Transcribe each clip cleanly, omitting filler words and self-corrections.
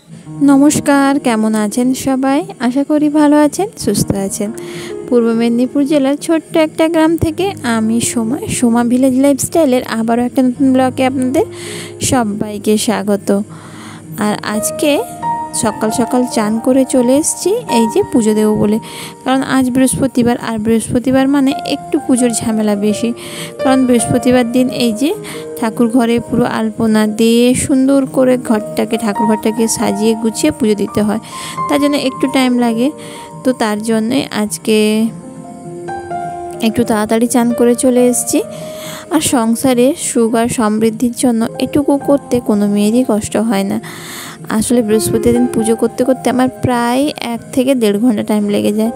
नमस्कार केमन आছেন सबाई आशा करी भालो आছেন सुस्थ आছেন। पूर्व मेदिनीपुर जिलार छोट्ट एकटा ग्राम थेके आमी सोमा भिलेज लाइफस्टाइलेर आबारो एकटा नतुन ब्लगे आपनादेर सबाइके स्वागत। और आजके सकाल सकाल चान करे चले एसेछि এই যে পুজো দেব বলে, কারণ আজ বৃহস্পতিবার। আর বৃহস্পতিবার মানে একটু পুজোর ঝামেলা বেশি, কারণ বৃহস্পতিবার দিন এই যে ঠাকুর ঘরে পুরো আলপনা দিয়ে সুন্দর করে ঠাকুর ঘরটাকে সাজিয়ে গুছিয়ে পুজো দিতে হয়, তার জন্য একটু টাইম লাগে। তো তার জন্য আজকে একটু তাড়াতাড়ি চান করে চলে এসেছি। আর সংসারে সুখ আর সমৃদ্ধির জন্য এটুকু করতে কোনো মেয়েরই কষ্ট হয় না। আসলে বৃহস্পতি দিন পুজো করতে করতে আমার প্রায় 1 থেকে 1.5 ঘন্টা টাইম লেগে যায়।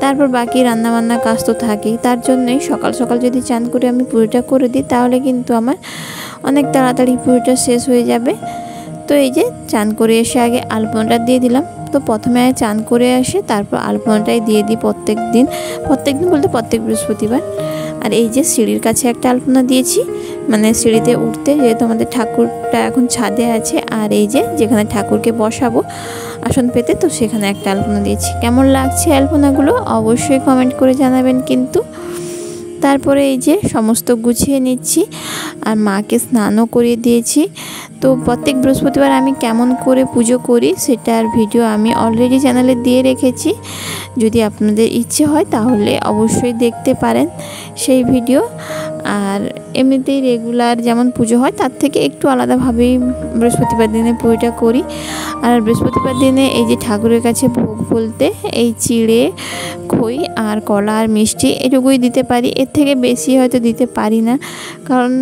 তারপর বাকি রান্নাবান্না কাজ তো থাকেই, তার জন্যই সকাল সকাল যদি চান করে আমি পুজোটা করে দিই তাহলে কিন্তু আমার অনেক তাড়াতাড়ি পুজোটা শেষ হয়ে যাবে। তো এই যে চান করে এসে আগে আলপনাটা দিয়ে দিলাম। তো প্রথমে চান করে আসে তারপর আলপনাটাই দিয়ে দিই প্রত্যেক দিন বলতে প্রত্যেক বৃহস্পতিবার। আর এই যে সিঁড়ির কাছে একটা আলপনা দিয়েছি, মানে সিঁড়িতে উঠতে, যেহেতু আমাদের ঠাকুরটা এখন ছাদে আছে। আর এই যে যেখানে ঠাকুরকে বসাবো আসন পেতে, তো সেখানে একটা আলপনা দিয়েছি। কেমন লাগছে আলপনাগুলো অবশ্যই কমেন্ট করে জানাবেন কিন্তু। তারপরে এই যে সমস্ত গুছিয়ে নিচ্ছি আর মাকে স্নানও করিয়ে দিয়েছি। তো প্রত্যেক বৃহস্পতিবার আমি কেমন করে পুজো করি সেটার ভিডিও আমি অলরেডি চ্যানেলে দিয়ে রেখেছি, যদি আপনাদের ইচ্ছে হয় তাহলে অবশ্যই দেখতে পারেন সেই ভিডিও। আর এমনিতেই রেগুলার যেমন পুজো হয় তার থেকে একটু আলাদাভাবেই বৃহস্পতিবার দিনে পুজোটা করি। আর বৃহস্পতিবার দিনে এই যে ঠাকুরের কাছে ভোগ বলতে এই চিড়ে, খই আর কলা আর মিষ্টি এটুকুই দিতে পারি, এর থেকে বেশি হয়তো দিতে পারি না, কারণ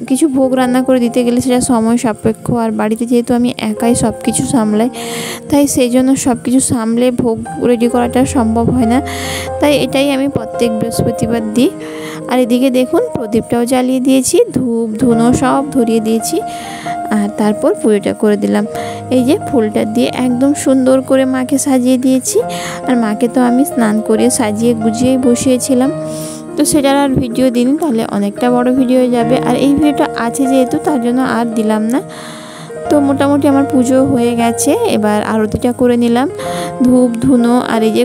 কিছু ভোগ রান্না করে দিতে গেলে সেটা সময় সাপেক্ষ। আর বাড়িতে যেহেতু আমি একাই সব কিছু সামলাই, তাই সেই জন্য সব কিছু সামলে ভোগ রেডি করাটা সম্ভব হয় না, তাই এটাই আমি প্রত্যেক বৃহস্পতিবার দিই। আর এদিকে দেখুন প্রদীপটাও জ্বালিয়ে দিয়েছি, ধূপ ধুনো সব ধরিয়ে দিয়েছি। আর তারপর পুজোটা করে দিলাম। এই যে ফুলটা দিয়ে একদম সুন্দর করে মাকে সাজিয়ে দিয়েছি। আর মাকে তো আমি স্নান করিয়ে সাজিয়ে গুজিয়েই বসিয়েছিলাম, তো সেটার আর ভিডিও দিইনি, তাহলে অনেকটা বড় ভিডিও হয়ে যাবে। আর এই ভিডিওটা আছে যেহেতু তার জন্য আর দিলাম না। তো মোটামুটি আমার পুজো হয়ে গেছে, এবার আরতিটা করে নিলাম, ধূপ ধুনো আর এই যে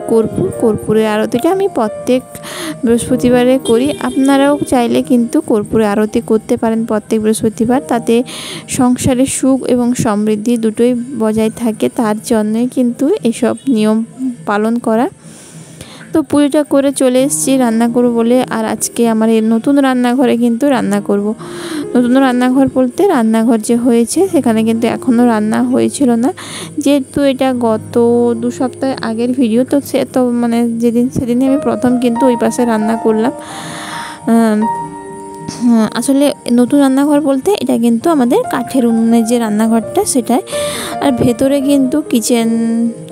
কর্পূরের আরতিটা আমি প্রত্যেক বৃহস্পতিবারে করি। আপনারাও চাইলে কিন্তু কর্পূরের আরতি করতে পারেন প্রত্যেক বৃহস্পতিবার, তাতে সংসারে সুখ এবং সমৃদ্ধি দুটোই বজায় থাকে, তার জন্যই কিন্তু এসব নিয়ম পালন করা। তো পুজোটা করে চলে এসেছি রান্না করব বলে। আর আজকে আমার এই নতুন রান্নাঘরে কিন্তু রান্না করব। নতুন রান্নাঘর বলতে রান্নাঘর যে হয়েছে সেখানে কিন্তু এখনও রান্না হয়েছিল না, যেহেতু এটা গত 2 সপ্তাহ আগের ভিডিও। তো সে তো মানে সেদিনই আমি প্রথম কিন্তু ওই পাশে রান্না করলাম। আসলে নতুন রান্নাঘর বলতে এটা কিন্তু আমাদের কাঠের উনুনের যে রান্নাঘরটা সেটাই। আর ভেতরে কিন্তু কিচেন,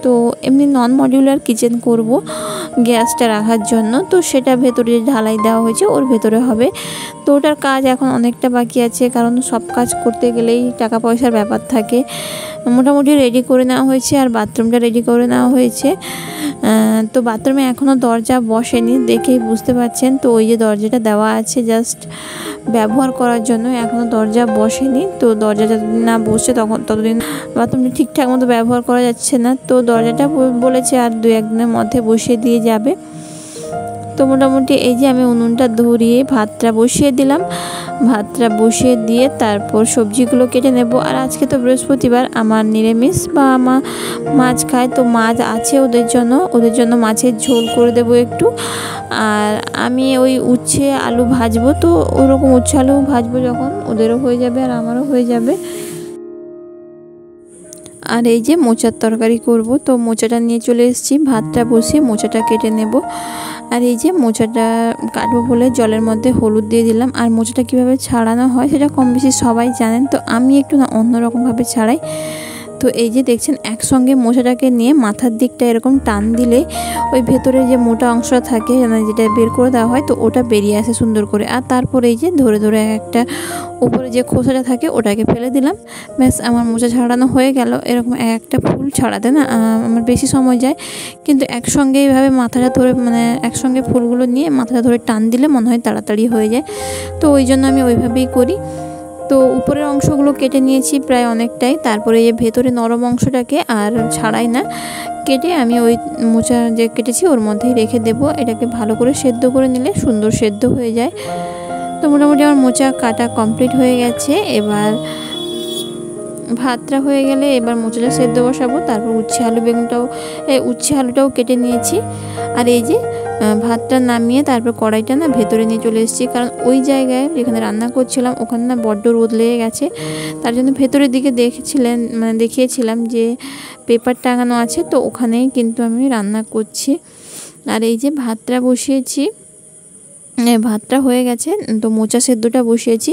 তো এমনি নন মডিউলার কিচেন করব গ্যাসটা রাখার জন্য, তো সেটা ভেতরে যে ঢালাই দেওয়া হয়েছে ওর ভেতরে হবে। তো ওটার কাজ এখন অনেকটা বাকি আছে, কারণ সব কাজ করতে গেলেই টাকা পয়সার ব্যাপার থাকে। মোটামুটি রেডি করে নেওয়া হয়েছে আর বাথরুমটা রেডি করে নেওয়া হয়েছে। তো বাথরুমে এখনও দরজা বসেনি, দেখেই বুঝতে পারছেন। তো ওই যে দরজাটা দেওয়া আছে জাস্ট ব্যবহার করার জন্য, এখনও দরজা বসেনি। তো দরজা যতদিন না বসছে ততদিন বাথরুমটা ঠিকঠাক মতো ব্যবহার করা যাচ্ছে না। তো দরজাটা বলেছে আর 2-1 দিনের মধ্যে বসিয়ে দিয়ে যাবে। তো মোটামুটি এই যে আমি উনুনটা ধরিয়ে ভাতটা বসিয়ে দিলাম, ভাতটা বসিয়ে দিয়ে তারপর সবজিগুলো কেটে নেব। আর আজকে তো বৃহস্পতিবার, আমার নিরামিষ বা আমার মাছ খায়, তো মাছ আছে ওদের জন্য মাছের ঝোল করে দেব একটু। আর আমি ওই উচ্ছে আলু ভাজবো, তো ওরকম উচ্ছে আলু ভাজবো যখন ওদেরও হয়ে যাবে আর আমারও হয়ে যাবে। আর এই যে মোচার তরকারি করব, তো মোচাটা নিয়ে চলে এসেছি, ভাতটা বসিয়ে মোচাটা কেটে নেব। আর এই যে মোচাটা কাটবো বলে জলের মধ্যে হলুদ দিয়ে দিলাম। আর মোচাটা কীভাবে ছাড়ানো হয় সেটা কম বেশি সবাই জানেন, তো আমি একটু না অন্যরকমভাবে ছাড়াই। তো এই যে দেখছেন একসঙ্গে মোচাটাকে নিয়ে মাথার দিকটা এরকম টান দিলে ওই ভেতরে যে মোটা অংশটা থাকে যেটা বের করে দেওয়া হয়, তো ওটা বেরিয়ে আসে সুন্দর করে। আর তারপরে এই যে ধরে ধরে একটা উপরে যে খোসাটা থাকে ওটাকে ফেলে দিলাম, ব্যাস আমার মোচা ছাড়ানো হয়ে গেল। এরকম একটা ফুল ছাড়াতে না আমার বেশি সময় যায়, কিন্তু একসঙ্গে এইভাবে মাথাটা ধরে মানে একসঙ্গে ফুলগুলো নিয়ে মাথাটা ধরে টান দিলে মনে হয় তাড়াতাড়ি হয়ে যায়, তো ওই জন্য আমি ওইভাবেই করি। তো তো উপরের অংশগুলো কেটে নিয়েছি প্রায় অনেকটাই। তারপরে এই ভেতরে নরম অংশটাকে আর ছাড়াই না, কেটে আমি ওই মোচা যে কেটেছি ওর মধ্যেই রেখে দেব। এটাকে ভালো করে সেদ্ধ করে নিলে সুন্দর সেদ্ধ হয়ে যায়। তো মোটামুটি আমার মোচা কাটা কমপ্লিট হয়ে গেছে। এবার ভাতটা হয়ে গেলে এবার মোচাটা সেদ্ধ বসাবো। তারপর উচ্ছে আলুটাও কেটে নিয়েছি। আর এই যে ভাতটা নামিয়ে তারপর কড়াইটা না ভেতরে নিয়ে চলে এসেছি, কারণ ওই জায়গায় যেখানে রান্না করছিলাম ওখানে না বড্ড রোদ লেগে গেছে। তার জন্য ভেতরের দিকে দেখিয়েছিলাম যে পেপার টাঙানো আছে, তো ওখানেই কিন্তু আমি রান্না করছি। আর এই যে ভাতটা বসিয়েছি, ভাতটা হয়ে গেছে। তো মোচা সেদ্ধটা বসিয়েছি।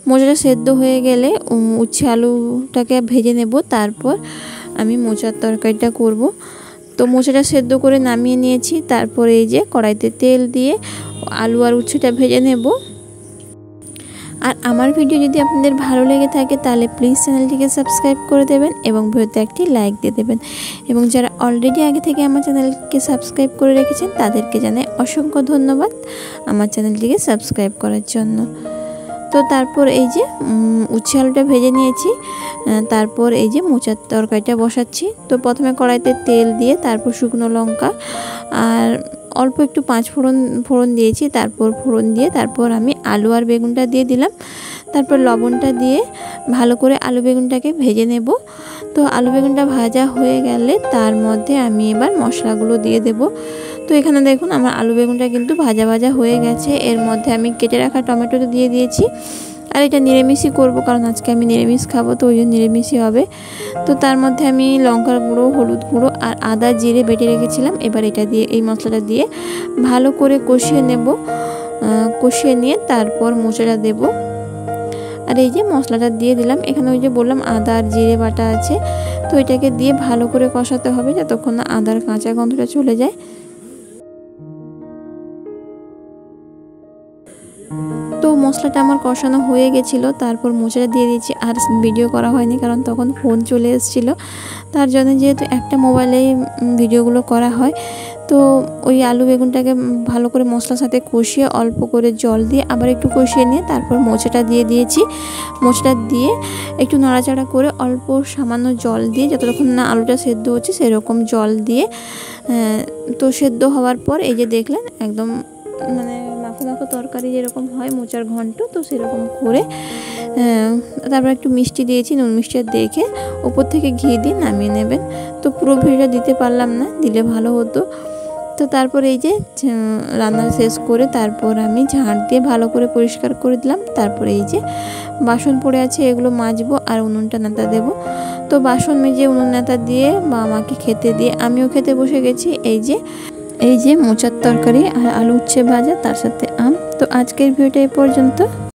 মোচাটা সেদ্ধ হয়ে গেলে উচ্ছে আলুটাকে ভেজে নেব, তারপর আমি মোচার তরকারিটা করব। তো মোচাটা সেদ্ধ করে নামিয়ে নিয়েছি। তারপরে এই যে কড়াইতে তেল দিয়ে আলু আর উচ্ছেটা ভেজে নেব। আর আমার ভিডিও যদি আপনাদের ভালো লেগে থাকে তাহলে প্লিজ চ্যানেলটিকে সাবস্ক্রাইব করে দেবেন এবং ভিডিওতে একটি লাইক দিয়ে দেবেন। এবং যারা অলরেডি আগে থেকে আমার চ্যানেলকে সাবস্ক্রাইব করে রেখেছেন তাদেরকে জানাই অসংখ্য ধন্যবাদ আমার চ্যানেলটিকে সাবস্ক্রাইব করার জন্য। তো তারপর এই যে উচ্ছে আলুটা ভেজে নিয়েছি। তারপর এই যে মোচার তরকারিটা বসাচ্ছি। তো প্রথমে কড়াইতে তেল দিয়ে তারপর শুকনো লঙ্কা আর অল্প একটু ফোড়ন দিয়েছি। তারপর ফোড়ন দিয়ে তারপর আমি আলু আর বেগুনটা দিয়ে দিলাম। তারপর লবণটা দিয়ে ভালো করে আলু বেগুনটাকে ভেজে নেব। তো আলু বেগুনটা ভাজা হয়ে গেলে তার মধ্যে আমি এবার মশলাগুলো দিয়ে দেব। তো এখানে দেখুন আমার আলু বেগুনটা কিন্তু ভাজা হয়ে গেছে। এর মধ্যে আমি কেটে রাখা টমেটো দিয়ে দিয়েছি। আর এটা নিরামিষই করব, কারণ আজকে আমি নিরামিষ খাবো, তো ওই জন্য নিরামিষই হবে। তো তার মধ্যে আমি লঙ্কার গুঁড়ো, হলুদ গুঁড়ো আর আদা জিরে বেটে রেখেছিলাম। এবার এটা দিয়ে এই মশলাটা দিয়ে ভালো করে কষিয়ে নেব। কষিয়ে নিয়ে তারপর মোচাটা দেব। আর এই যে মশলাটা দিয়ে দিলাম। এখানে ওই যে বললাম আদা আর জিরে বাটা আছে, তো এটাকে দিয়ে ভালো করে কষাতে হবে যতক্ষণ না আদার কাঁচা গন্ধটা চলে যায়। তো মশলাটা আমার কষানো হয়ে গেছিলো। তারপর মোচাটা দিয়ে দিয়েছি। আর ভিডিও করা হয়নি কারণ তখন ফোন চলে এসেছিলো, তার জন্য যেহেতু একটা মোবাইলেই ভিডিওগুলো করা হয়। তো ওই আলু বেগুনটাকে ভালো করে মশলার সাথে কষিয়ে অল্প করে জল দিয়ে আবার একটু কষিয়ে নিয়ে তারপর মোচাটা দিয়ে দিয়েছি। মোচাটা দিয়ে একটু নাড়াচাড়া করে অল্প সামান্য জল দিয়ে যতক্ষণ না আলুটা সেদ্ধ হচ্ছে সেরকম জল দিয়ে তো সেদ্ধ হওয়ার পর এই যে দেখলেন একদম মানে মাখো মাখো তরকারি যেরকম হয় মোচার ঘন্ট, তো সেরকম করে তারপর একটু মিষ্টি দিয়েছি, নুন মিষ্টি দেখে উপর থেকে ঘি দিয়ে নামিয়ে নেবেন। তো পুরো ভিডিওটা দিতে পারলাম না, দিলে ভালো হতো। তো তারপর এই যে রান্না শেষ করে তারপর আমি ঝাঁট দিয়ে ভালো করে পরিষ্কার করে দিলাম। তারপরে এই যে বাসন পড়ে আছে এগুলো মাজবো আর উনুনটা নেতা দেবো। তো বাসন মেজে উনুন নেতা দিয়ে বা আমাকে খেতে দিয়ে আমিও খেতে বসে গেছি। এই যে মোচার তরকারি আর আলু উচ্ছে ভাজা, তার সাথে আম। তো আজকের ভিডিওটা এই পর্যন্ত।